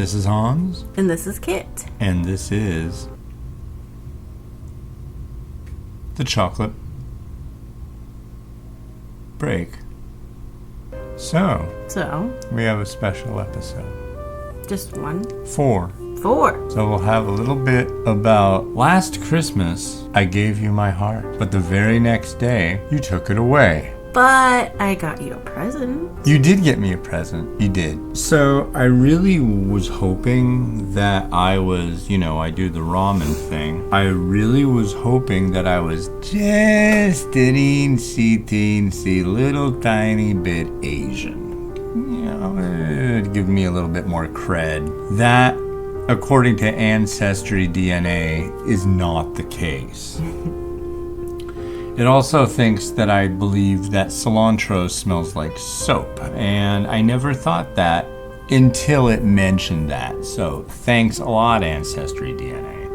This is Hans. And this is Kit. And this is the chocolate break. So, we have a special episode. Just one? 4. So we'll have a little bit about last Christmas, I gave you my heart, but the very next day, you took it away. But I got you a present. You did get me a present. You did. So I really was hoping that I was, I do the ramen thing. I really was hoping that I was just teensy little tiny bit Asian. It'd give me a little bit more cred. That, according to Ancestry DNA, is not the case. It also thinks that I believe that cilantro smells like soap, and I never thought that until it mentioned that. So thanks a lot, Ancestry DNA.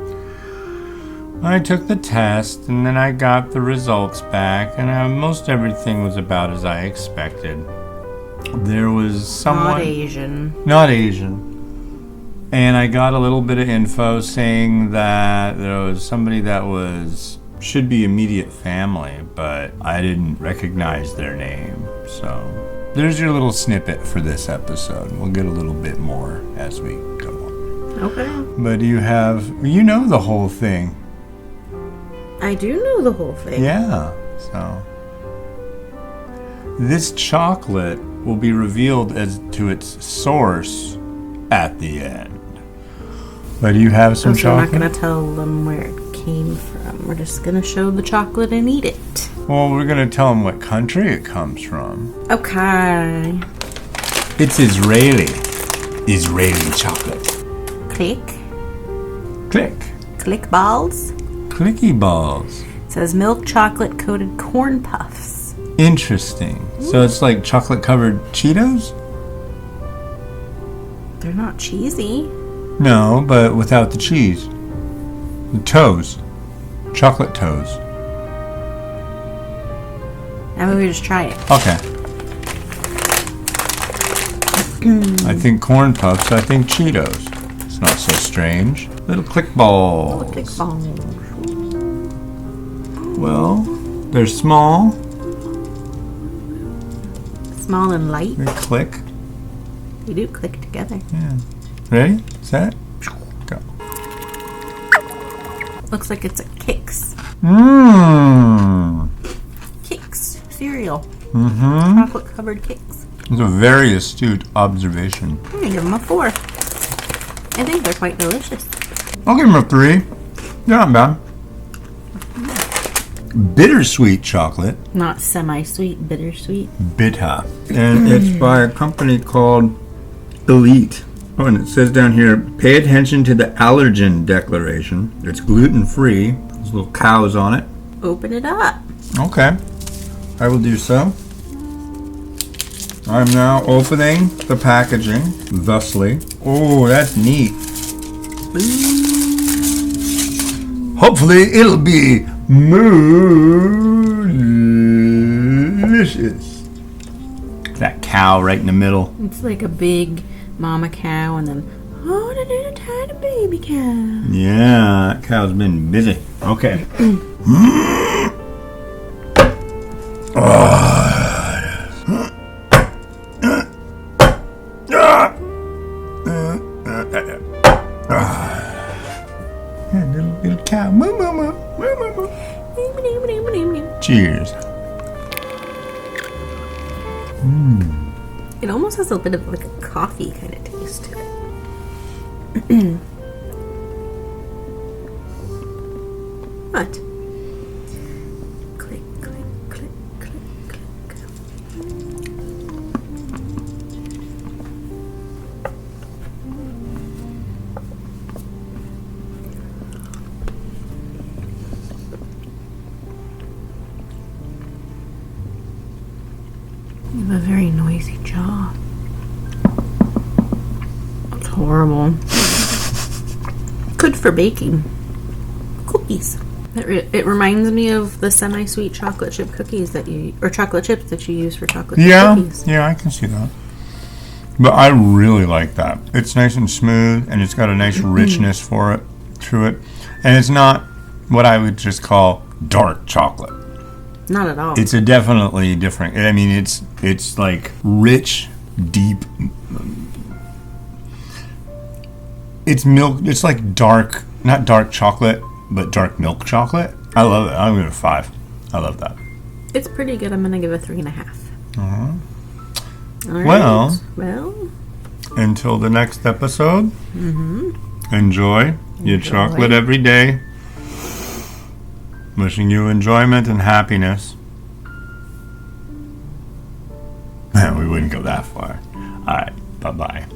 I took the test, and then I got the results back, and most everything was about as I expected. There was someone... Not Asian. And I got a little bit of info saying that there was somebody that should be immediate family, but I didn't recognize their name. So there's your little snippet for this episode. We'll get a little bit more as we go on. Okay. But you know the whole thing. I do know the whole thing. Yeah. So this chocolate will be revealed as to its source at the end. But do you have some chocolate? We're not going to tell them where it came from. We're just going to show the chocolate and eat it. Well, we're going to tell them what country it comes from. Okay. It's Israeli chocolate. Click. Click balls. Clicky balls. It says milk chocolate coated corn puffs. Interesting. So it's like chocolate covered Cheetos? They're not cheesy. No, but without the cheese. The toes. Chocolate toes. And we just try it. Okay. I think corn puffs, I think Cheetos. It's not so strange. Little click balls. Little click balls. Well, they're small. Small and light. They click. They do click together. Yeah. Ready? Set? Go. Looks like it's a Kix. Mmm. Kix cereal. Mm-hmm. Chocolate covered Kix. It's a very astute observation. I'm gonna give them a 4. I think they're quite delicious. I'll give them a 3. They're not bad. Bittersweet chocolate. Not semi-sweet, bittersweet. Bitter. And it's by a company called Elite. Oh, and it says down here, pay attention to the allergen declaration. It's gluten-free. There's little cows on it. Open it up. Okay. I will do so. I'm now opening the packaging, thusly. Oh, that's neat. Hopefully it'll be delicious. That cow right in the middle. It's like a big mama cow and then a little tiny baby cow. Yeah, that cow's been busy. Okay. Little cow. Cheers. It almost has a bit of like a coffee kind of taste to it. What? Click, click, click, click, click. You have a very noisy jaw. It's horrible. Good for baking. Cookies. It reminds me of the semi-sweet chocolate chip cookies or chocolate chips that you use for chocolate chip cookies. Yeah, I can see that. But I really like that. It's nice and smooth, and it's got a nice richness to it. And it's not what I would just call dark chocolate. Not at all. It's a definitely different. I mean, it's like rich, deep. It's milk. It's like dark, not dark chocolate, but dark milk chocolate. I love it. I'm giving it a 5. I love that. It's pretty good. I'm gonna give it 3.5. All right. Well, until the next episode, enjoy your chocolate every day. Wishing you enjoyment and happiness. Man, we wouldn't go that far. All right, bye-bye.